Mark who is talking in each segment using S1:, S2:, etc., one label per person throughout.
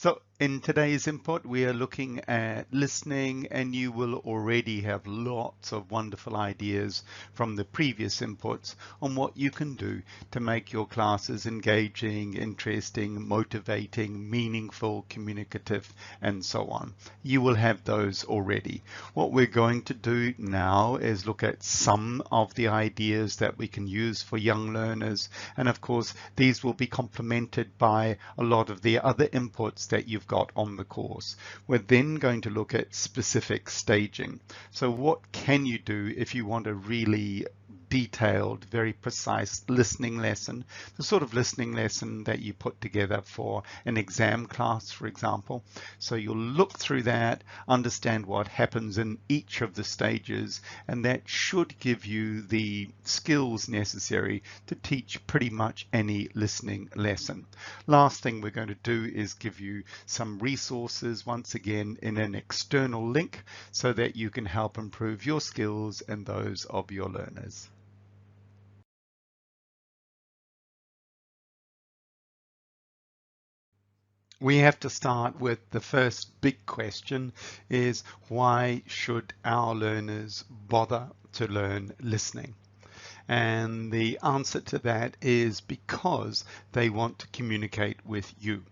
S1: So in today's input, we are looking at listening, and you will already have lots of wonderful ideas from the previous inputs on what you can do to make your classes engaging, interesting, motivating, meaningful, communicative, and so on. You will have those already. What we're going to do now is look at some of the ideas that we can use for young learners. And of course, these will be complemented by a lot of the other inputs that you've got on the course. We're then going to look at specific staging. So what can you do if you want a really detailed, very precise listening lesson, the sort of listening lesson that you put together for an exam class, for example. So you'll look through that, understand what happens in each of the stages, and that should give you the skills necessary to teach pretty much any listening lesson. Last thing we're going to do is give you some resources, once again in an external link, so that you can help improve your skills and those of your learners. We have to start with the first big question is, why should our learners bother to learn listening? And the answer to that is because they want to communicate with you.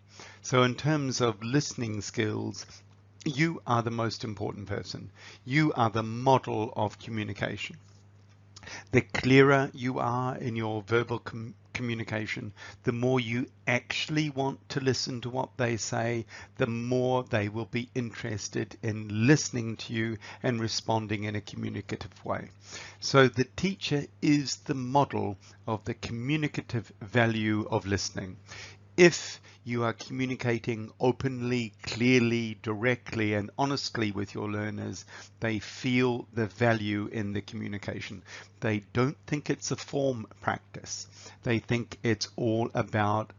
S1: So in terms of listening skills, you are the most important person. You are the model of communication. The clearer you are in your verbal communication, the more you actually want to listen to what they say, the more they will be interested in listening to you and responding in a communicative way. So the teacher is the model of the communicative value of listening. If you are communicating openly, clearly, directly, and honestly with your learners, they feel the value in the communication. They don't think it's a form practice. They think it's all about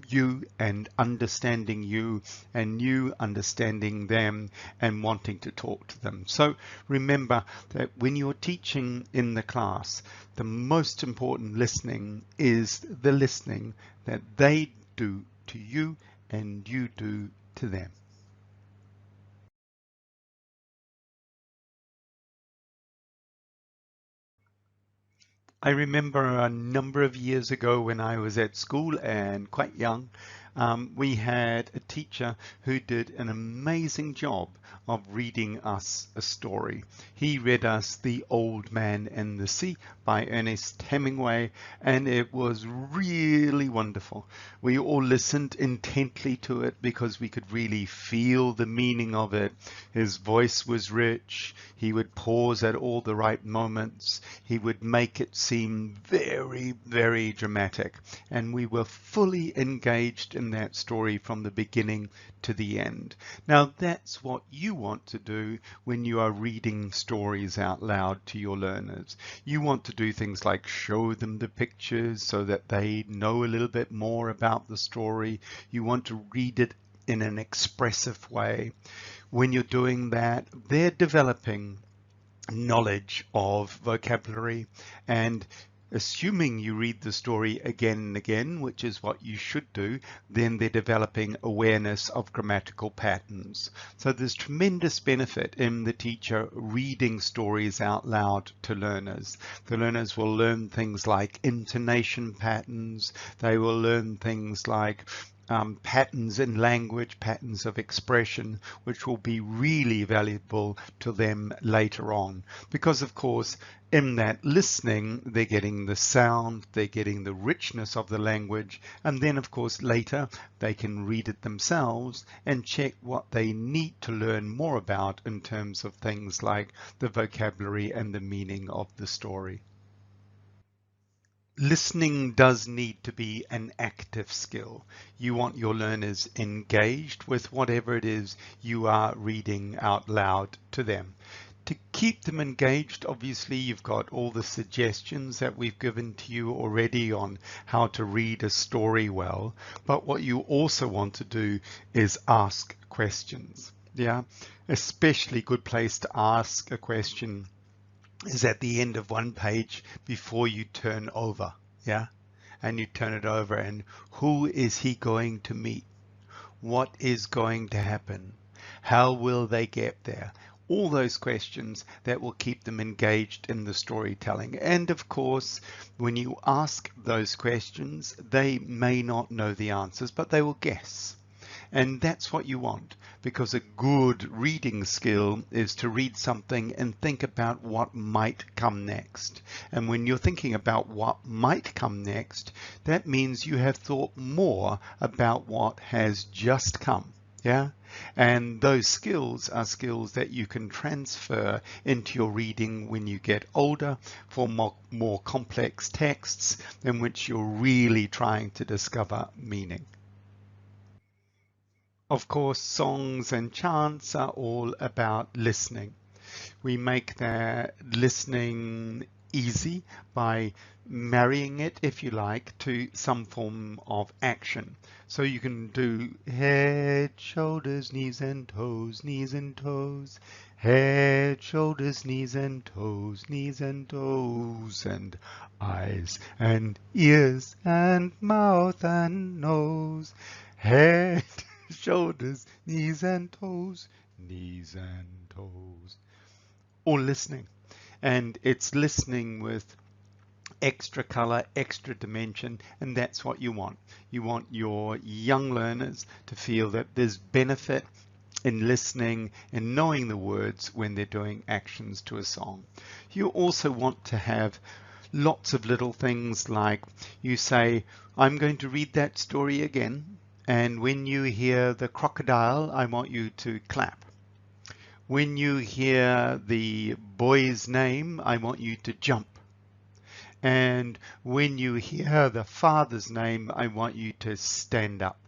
S1: you and understanding you, and you understanding them and wanting to talk to them. So remember that when you're teaching in the class, the most important listening is the listening that they do to you and you do to them. I remember a number of years ago when I was at school and quite young, we had a teacher who did an amazing job of reading us a story. He read us The Old Man and the Sea by Ernest Hemingway, and it was really wonderful. We all listened intently to it because we could really feel the meaning of it. His voice was rich. He would pause at all the right moments. He would make it seem very, very dramatic. And we were fully engaged in that story from the beginning to the end. Now, that's what you want to do when you are reading stories out loud to your learners. You want to do things like show them the pictures so that they know a little bit more about the story. You want to read it in an expressive way. When you're doing that, they're developing knowledge of vocabulary, and assuming you read the story again and again, which is what you should do, then they're developing awareness of grammatical patterns. So there's tremendous benefit in the teacher reading stories out loud to learners. The learners will learn things like intonation patterns. They will learn things like patterns in language, patterns of expression, which will be really valuable to them later on. Because of course, in that listening, they're getting the sound, they're getting the richness of the language, and then of course later they can read it themselves and check what they need to learn more about in terms of things like the vocabulary and the meaning of the story. Listening does need to be an active skill. You want your learners engaged with whatever it is you are reading out loud to them. To keep them engaged, obviously, you've got all the suggestions that we've given to you already on how to read a story well. But what you also want to do is ask questions. Yeah, especially good place to ask a question is at the end of one page before you turn over. Yeah, and you turn it over, and who is he going to meet? What is going to happen? How will they get there? All those questions that will keep them engaged in the storytelling. And of course, when you ask those questions, they may not know the answers, but they will guess. And that's what you want, because a good reading skill is to read something and think about what might come next. And when you're thinking about what might come next, that means you have thought more about what has just come. Yeah. And those skills are skills that you can transfer into your reading when you get older for more complex texts in which you're really trying to discover meaning. Of course, songs and chants are all about listening. We make that listening easy by marrying it, if you like, to some form of action. So you can do head, shoulders, knees and toes, head, shoulders, knees and toes, and eyes and ears and mouth and nose, head, shoulders, knees and toes. Or listening. And it's listening with extra color, extra dimension, and that's what you want. You want your young learners to feel that there's benefit in listening and knowing the words when they're doing actions to a song. You also want to have lots of little things like you say, I'm going to read that story again, and when you hear the crocodile, I want you to clap. When you hear the boy's name, I want you to jump. And when you hear the father's name, I want you to stand up.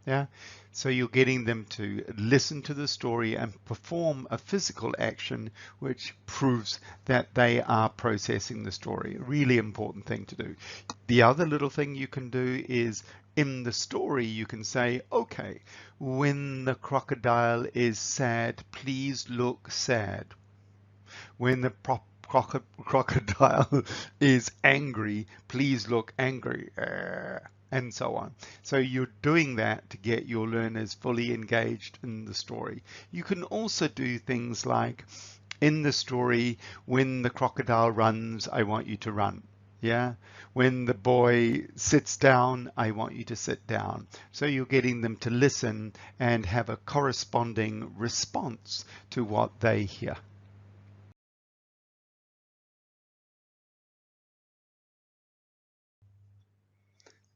S1: Yeah. So you're getting them to listen to the story and perform a physical action which proves that they are processing the story. A really important thing to do. The other little thing you can do is in the story you can say, okay, when the crocodile is sad, please look sad. When the crocodile is angry, please look angry, and so on. So you're doing that to get your learners fully engaged in the story. You can also do things like in the story, when the crocodile runs, I want you to run. Yeah. When the boy sits down, I want you to sit down. So you're getting them to listen and have a corresponding response to what they hear.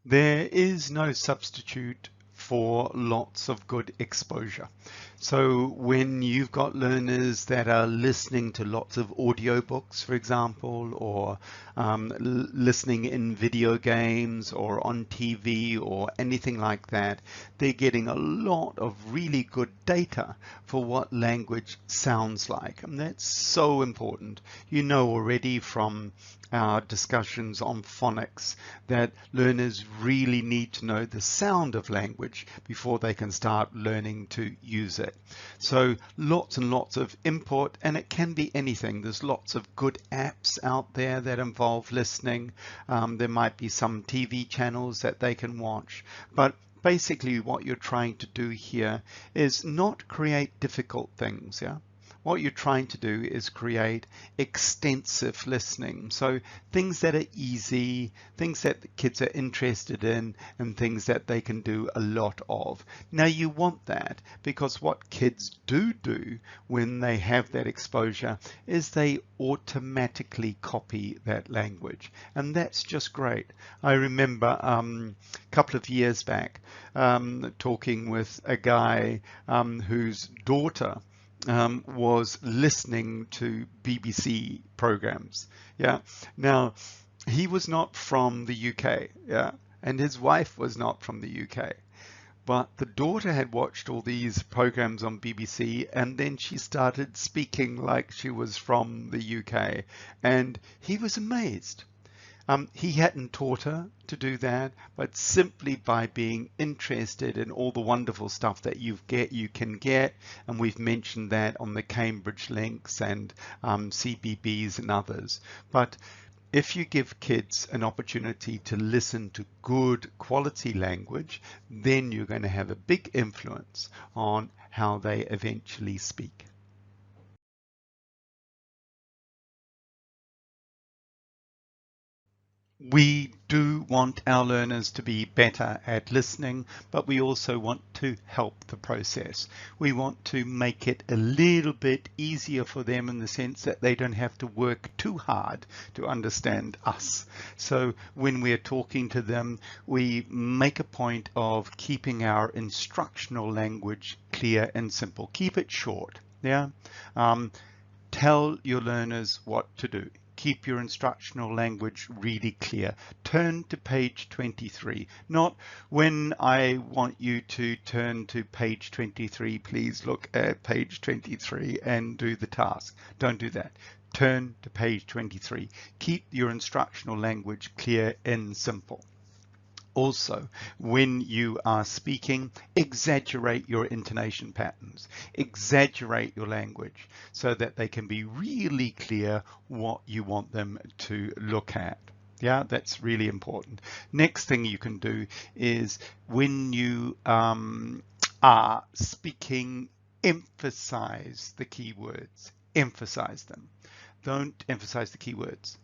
S1: There is no substitute for lots of good exposure. So when you've got learners that are listening to lots of audiobooks, for example, or listening in video games or on TV or anything like that, they're getting a lot of really good data for what language sounds like. And that's so important. You know already from our discussions on phonics that learners really need to know the sound of language before they can start learning to use it. So lots and lots of input, and it can be anything. There's lots of good apps out there that involve listening. There might be some TV channels that they can watch, but basically what you're trying to do here is not create difficult things. Yeah. What you're trying to do is create extensive listening. So things that are easy, things that the kids are interested in, and things that they can do a lot of. Now you want that because what kids do when they have that exposure is they automatically copy that language. And that's just great. I remember a couple of years back talking with a guy whose daughter was listening to BBC programs. Yeah. Now, he was not from the UK. Yeah. And his wife was not from the UK. But the daughter had watched all these programs on BBC, and then she started speaking like she was from the UK. And he was amazed. He hadn't taught her to do that, but simply by being interested in all the wonderful stuff that you can get, and we've mentioned that on the Cambridge links and CBBS and others. But If you give kids an opportunity to listen to good quality language, then you're going to have a big influence on how they eventually speak. We do want our learners to be better at listening, but we also want to help the process. We want to make it a little bit easier for them in the sense that they don't have to work too hard to understand us. So when we're talking to them, we make a point of keeping our instructional language clear and simple. Keep it short. Yeah. Um, Tell your learners what to do. Keep your instructional language really clear. Turn to page 23. Not when I want you to turn to page 23, please look at page 23 and do the task. Don't do that. Turn to page 23. Keep your instructional language clear and simple. Also, when you are speaking, exaggerate your intonation patterns, exaggerate your language so that they can be really clear what you want them to look at. Yeah, that's really important. Next thing you can do is when you are speaking, emphasize the keywords, emphasize them. Don't emphasize the keywords,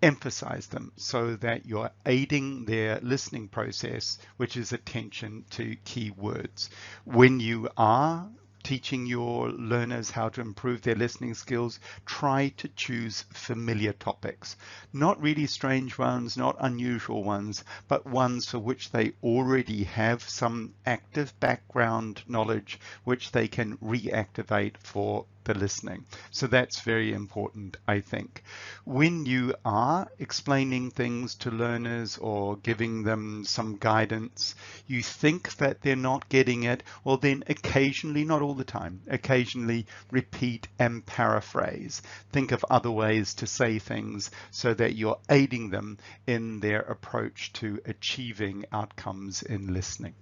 S1: emphasize them so that you're aiding their listening process, which is attention to keywords. When you are teaching your learners how to improve their listening skills, try to choose familiar topics. Not really strange ones, not unusual ones, but ones for which they already have some active background knowledge which they can reactivate for the listening. So that's very important, I think. When you are explaining things to learners or giving them some guidance, you think that they're not getting it, well then occasionally, not all the time, occasionally repeat and paraphrase. Think of other ways to say things so that you're aiding them in their approach to achieving outcomes in listening.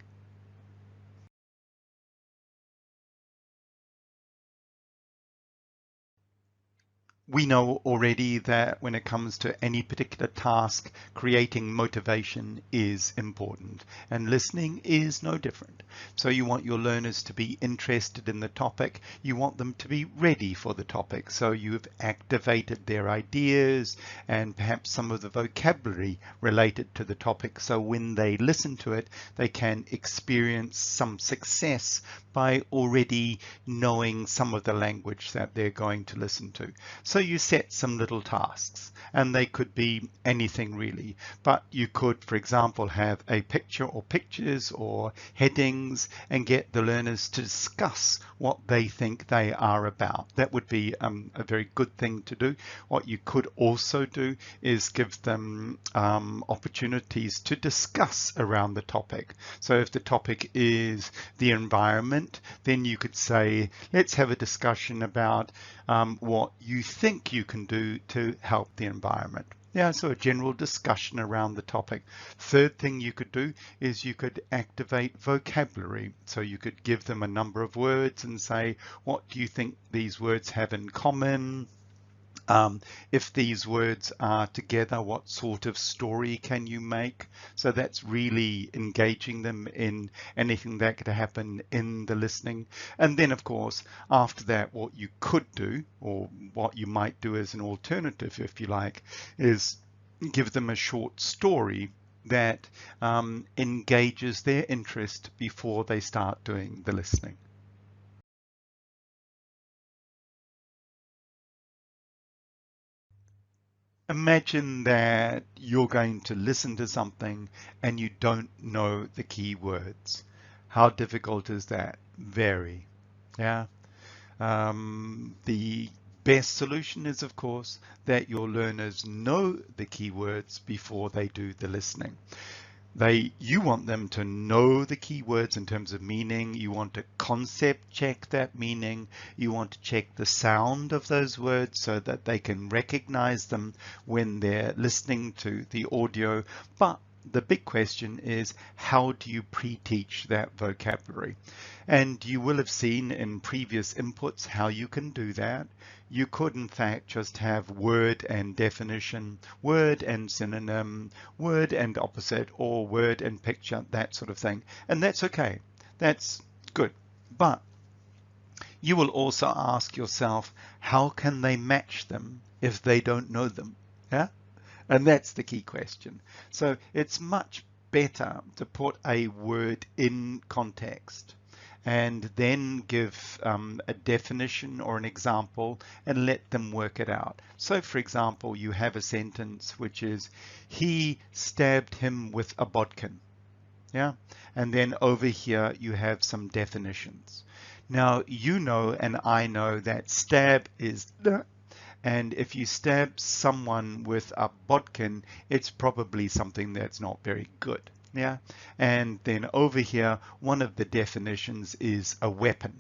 S1: We know already that when it comes to any particular task, creating motivation is important, and listening is no different. So you want your learners to be interested in the topic. You want them to be ready for the topic. So you've activated their ideas and perhaps some of the vocabulary related to the topic. So when they listen to it, they can experience some success by already knowing some of the language that they're going to listen to. So you set some little tasks, and they could be anything really, but you could, for example, have a picture or pictures or headings and get the learners to discuss what they think they are about. That would be a very good thing to do. What you could also do is give them opportunities to discuss around the topic. So if the topic is the environment, then you could say, let's have a discussion about what you think you can do to help the environment. Yeah, so a general discussion around the topic. Third thing you could do is you could activate vocabulary. So you could give them a number of words and say, what do you think these words have in common? If these words are together, what sort of story can you make? So that's really engaging them in anything that could happen in the listening. And then, of course, after that, what you could do, or what you might do as an alternative, if you like, is give them a short story that engages their interest before they start doing the listening. Imagine that you're going to listen to something and you don't know the key words. How difficult is that? Very. Yeah. The best solution is, of course, that your learners know the keywords before they do the listening. You want them to know the keywords in terms of meaning. You want to concept check that meaning. You want to check the sound of those words so that they can recognize them when they're listening to the audio. But the big question is, how do you pre-teach that vocabulary? And you will have seen in previous inputs how you can do that. You could in fact just have word and definition, word and synonym, word and opposite, or word and picture, that sort of thing. And that's okay. That's good. But you will also ask yourself, how can they match them if they don't know them? Yeah? And that's the key question. So it's much better to put a word in context and then give a definition or an example and let them work it out. So for example, you have a sentence which is, he stabbed him with a bodkin. Yeah, and then over here you have some definitions. Now you know and I know that stab is and if you stab someone with a bodkin, it's probably something that's not very good. Yeah, and then over here, one of the definitions is a weapon.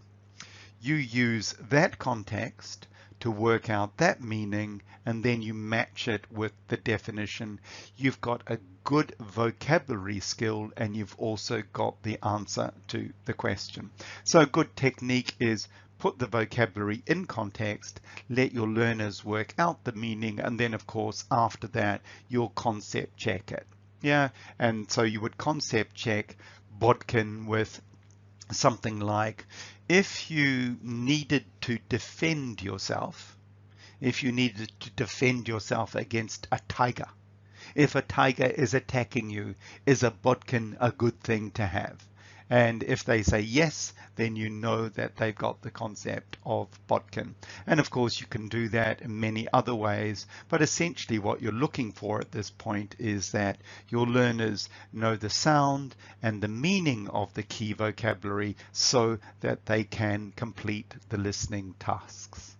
S1: You use that context to work out that meaning, and then you match it with the definition. You've got a good vocabulary skill, and you've also got the answer to the question. So a good technique is put the vocabulary in context, let your learners work out the meaning, and then of course after that you'll concept check it. Yeah, and so you would concept check bodkin with something like, if you needed to defend yourself, if you needed to defend yourself against a tiger, if a tiger is attacking you, is a bodkin a good thing to have? And if they say yes, then you know that they've got the concept of bodkin. And of course, you can do that in many other ways, but essentially what you're looking for at this point is that your learners know the sound and the meaning of the key vocabulary so that they can complete the listening tasks.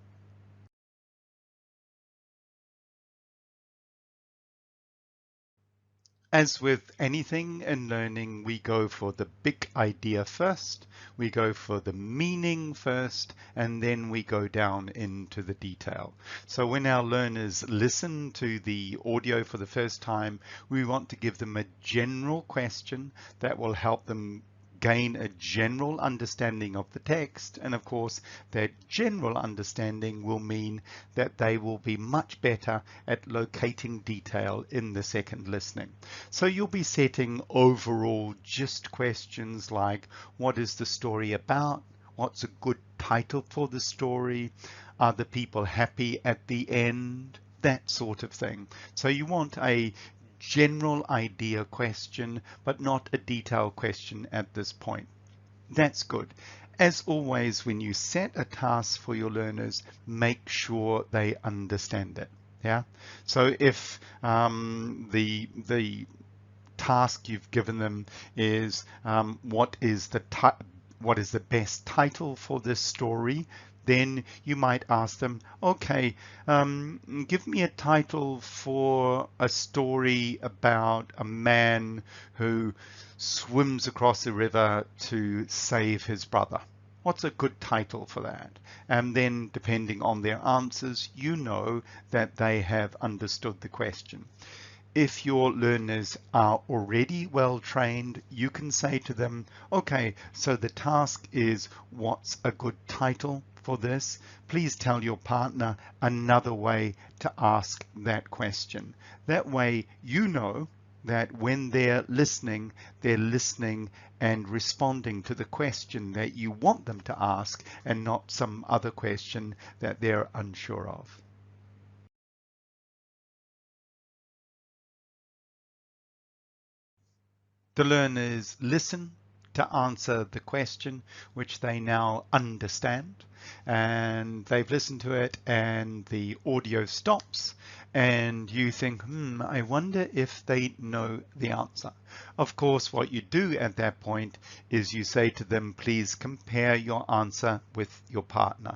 S1: As with anything in learning, we go for the big idea first, we go for the meaning first, and then we go down into the detail. So when our learners listen to the audio for the first time, we want to give them a general question that will help them gain a general understanding of the text, and of course that general understanding will mean that they will be much better at locating detail in the second listening. So you'll be setting overall gist questions like, what is the story about? What's a good title for the story? Are the people happy at the end? That sort of thing. So you want a general idea question, but not a detailed question at this point. That's good. As always, when you set a task for your learners, make sure they understand it. Yeah. So if the task you've given them is what is the best title for this story, then you might ask them, okay, give me a title for a story about a man who swims across the river to save his brother. What's a good title for that? And then depending on their answers, you know that they have understood the question. If your learners are already well trained, you can say to them, okay, so the task is, what's a good title for this? Please tell your partner another way to ask that question. That way you know that when they're listening and responding to the question that you want them to ask and not some other question that they're unsure of. The learners listen to answer the question, which they now understand, and they've listened to it and the audio stops and you think, I wonder if they know the answer. Of course, what you do at that point is you say to them, please compare your answer with your partner.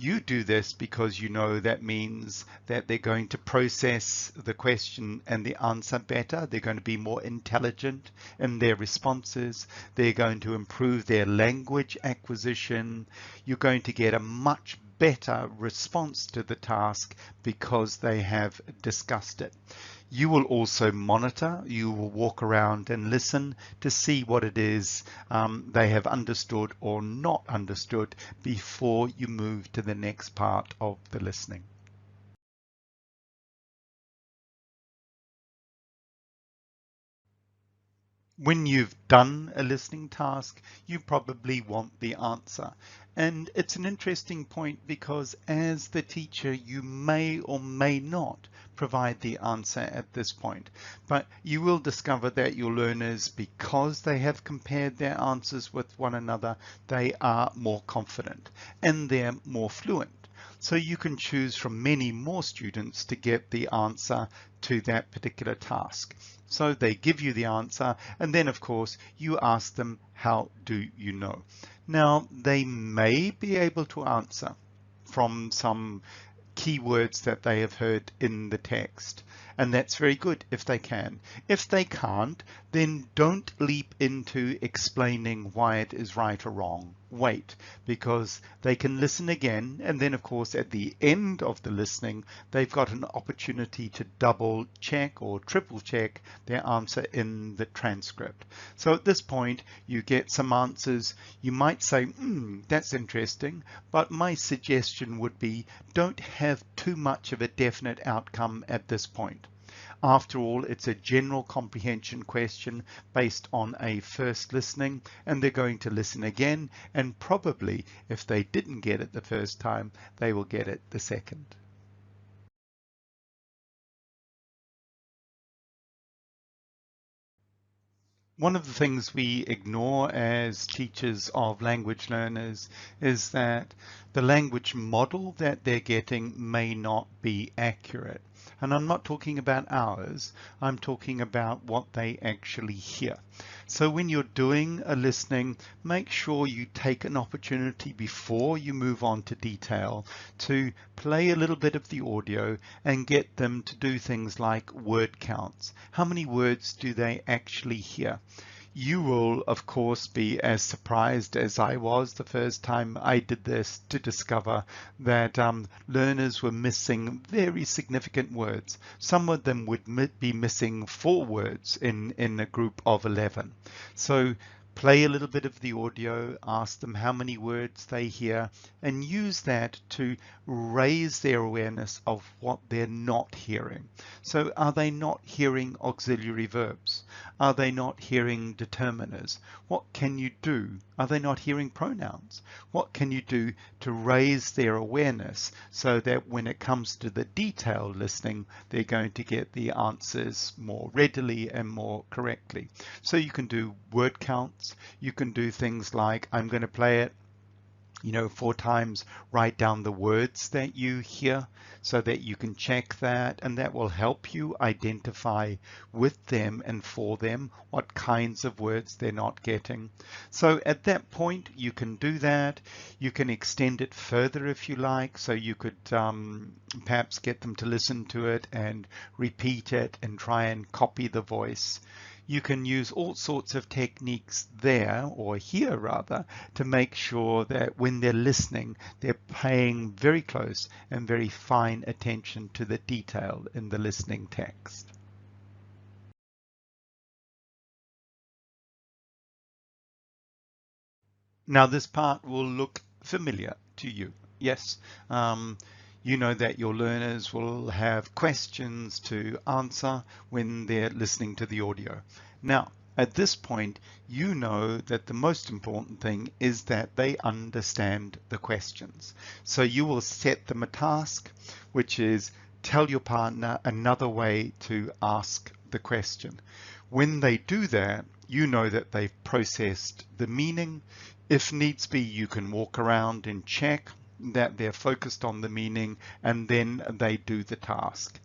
S1: You do this because you know that means that they're going to process the question and the answer better. They're going to be more intelligent in their responses. They're going to improve their language acquisition. You're going to get a much better response to the task because they have discussed it. You will also monitor, you will walk around and listen to see what it is they have understood or not understood before you move to the next part of the listening. When you've done a listening task, you probably want the answer. And it's an interesting point because as the teacher, you may or may not provide the answer at this point. But you will discover that your learners, because they have compared their answers with one another, they are more confident and they're more fluent. So you can choose from many more students to get the answer to that particular task. So they give you the answer, and then of course you ask them, how do you know? Now they may be able to answer from some keywords that they have heard in the text. And that's very good if they can. If they can't, then don't leap into explaining why it is right or wrong. Wait, because they can listen again. And then, of course, at the end of the listening, they've got an opportunity to double check or triple check their answer in the transcript. So at this point, you get some answers. You might say, that's interesting, but my suggestion would be don't have too much of a definite outcome at this point. After all, it's a general comprehension question based on a first listening, and they're going to listen again, and probably if they didn't get it the first time, they will get it the second. One of the things we ignore as teachers of language learners is that the language model that they're getting may not be accurate. And I'm not talking about ours, I'm talking about what they actually hear. So when you're doing a listening, make sure you take an opportunity before you move on to detail to play a little bit of the audio and get them to do things like word counts. How many words do they actually hear? You will, of course, be as surprised as I was the first time I did this to discover that learners were missing very significant words. Some of them would be missing 4 words in a group of 11. So play a little bit of the audio, ask them how many words they hear, and use that to raise their awareness of what they're not hearing. So are they not hearing auxiliary verbs? Are they not hearing determiners? What can you do? Are they not hearing pronouns? What can you do to raise their awareness so that when it comes to the detailed listening, they're going to get the answers more readily and more correctly? So you can do word counts. You can do things like, I'm going to play it 4 times, write down the words that you hear so that you can check that, and that will help you identify with them and for them what kinds of words they're not getting. So at that point you can do that. You can extend it further if you like, so you could perhaps get them to listen to it and repeat it and try and copy the voice. You can use all sorts of techniques there, or here rather, to make sure that when they're listening, they're paying very close and very fine attention to the detail in the listening text. Now this part will look familiar to you. Yes, you know that your learners will have questions to answer when they're listening to the audio. Now, at this point, you know that the most important thing is that they understand the questions. So you will set them a task, which is tell your partner another way to ask the question. When they do that, you know that they've processed the meaning. If needs be, you can walk around and check that they're focused on the meaning, and then they do the task.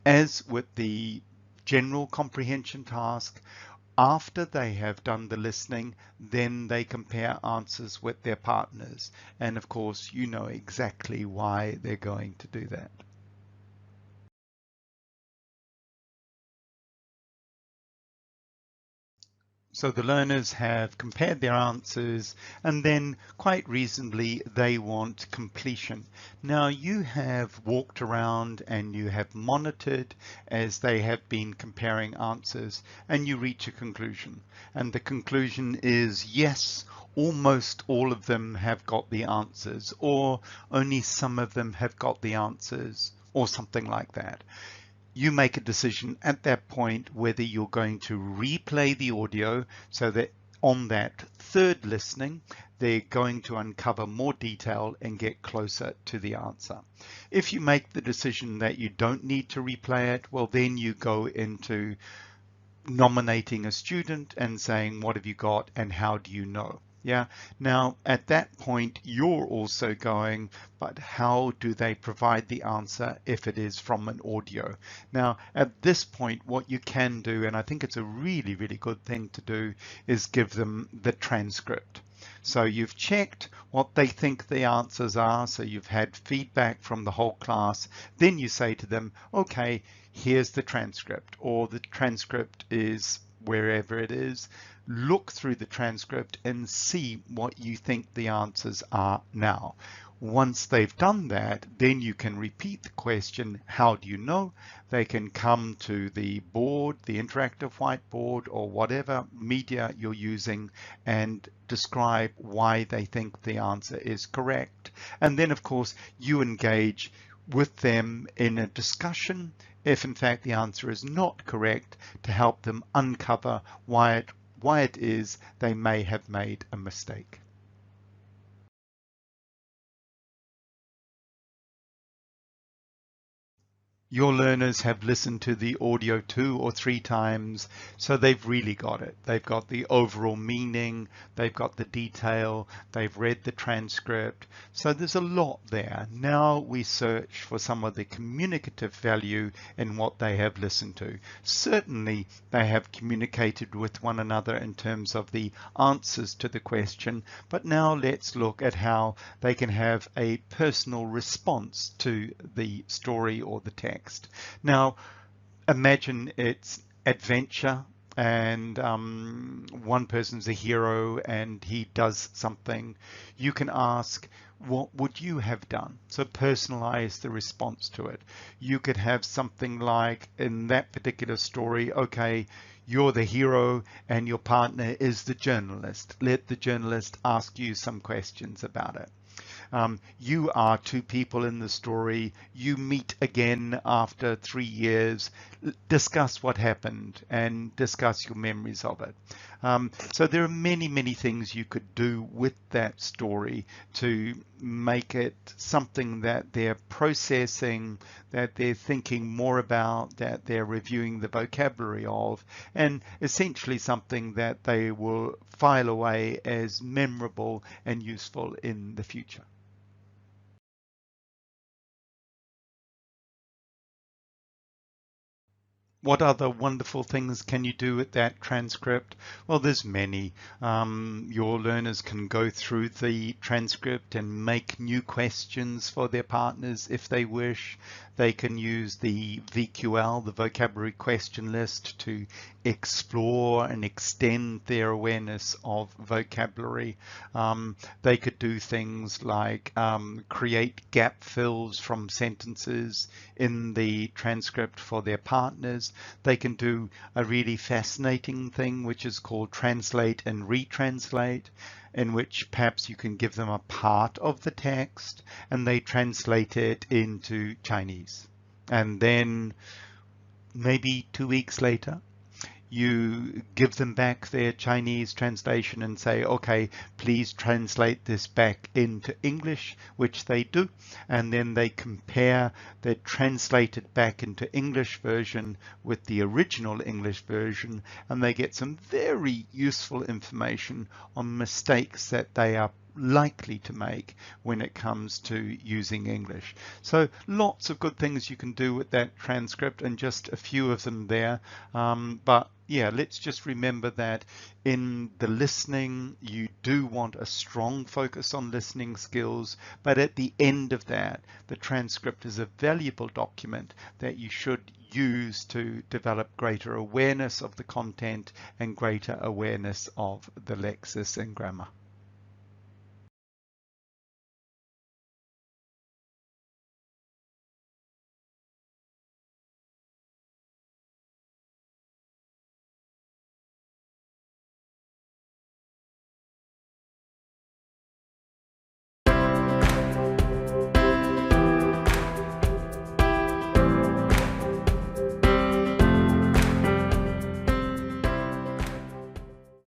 S1: As with the general comprehension task, after they have done the listening, then they compare answers with their partners. And of course, you know exactly why they're going to do that. So the learners have compared their answers, and then quite reasonably they want completion. Now you have walked around and you have monitored as they have been comparing answers, and you reach a conclusion. And the conclusion is yes, almost all of them have got the answers, or only some of them have got the answers, or something like that. You make a decision at that point whether you're going to replay the audio so that on that third listening, they're going to uncover more detail and get closer to the answer. If you make the decision that you don't need to replay it, well, then you go into nominating a student and saying, what have you got and how do you know? Yeah. Now, at that point, you're also going, but how do they provide the answer if it is from an audio? Now, at this point, what you can do, and I think it's a really, really good thing to do, is give them the transcript. So you've checked what they think the answers are. So you've had feedback from the whole class. Then you say to them, okay, here's the transcript, or the transcript is wherever it is. Look through the transcript and see what you think the answers are now. Once they've done that, then you can repeat the question, how do you know? They can come to the board, the interactive whiteboard, or whatever media you're using, and describe why they think the answer is correct. And then, of course, you engage with them in a discussion if in fact the answer is not correct, to help them uncover why it is they may have made a mistake. Your learners have listened to the audio 2 or 3 times, so they've really got it. They've got the overall meaning, they've got the detail, they've read the transcript. So there's a lot there. Now we search for some of the communicative value in what they have listened to. Certainly they have communicated with one another in terms of the answers to the question, but now let's look at how they can have a personal response to the story or the text. Now, imagine it's adventure and one person's a hero and he does something. You can ask, what would you have done? So personalize the response to it. You could have something like, in that particular story, okay, you're the hero and your partner is the journalist. Let the journalist ask you some questions about it. You are 2 people in the story. You meet again after 3 years. Discuss what happened and discuss your memories of it. So there are many, many things you could do with that story to make it something that they're processing, that they're thinking more about, that they're reviewing the vocabulary of, and essentially something that they will file away as memorable and useful in the future. What other wonderful things can you do with that transcript? Well, there's many. Your learners can go through the transcript and make new questions for their partners if they wish. They can use the VQL, the vocabulary question list, to explore and extend their awareness of vocabulary. They could do things like create gap fills from sentences in the transcript for their partners. They can do a really fascinating thing which is called translate and retranslate, in which perhaps you can give them a part of the text and they translate it into Chinese. And then maybe 2 weeks later, you give them back their Chinese translation and say, okay, please translate this back into English, which they do. And then they compare the translated back into English version with the original English version, and they get some very useful information on mistakes that they are likely to make when it comes to using English. So lots of good things you can do with that transcript, and just a few of them there. But Yeah, let's just remember that in the listening, you do want a strong focus on listening skills, but at the end of that, the transcript is a valuable document that you should use to develop greater awareness of the content and greater awareness of the lexis and grammar.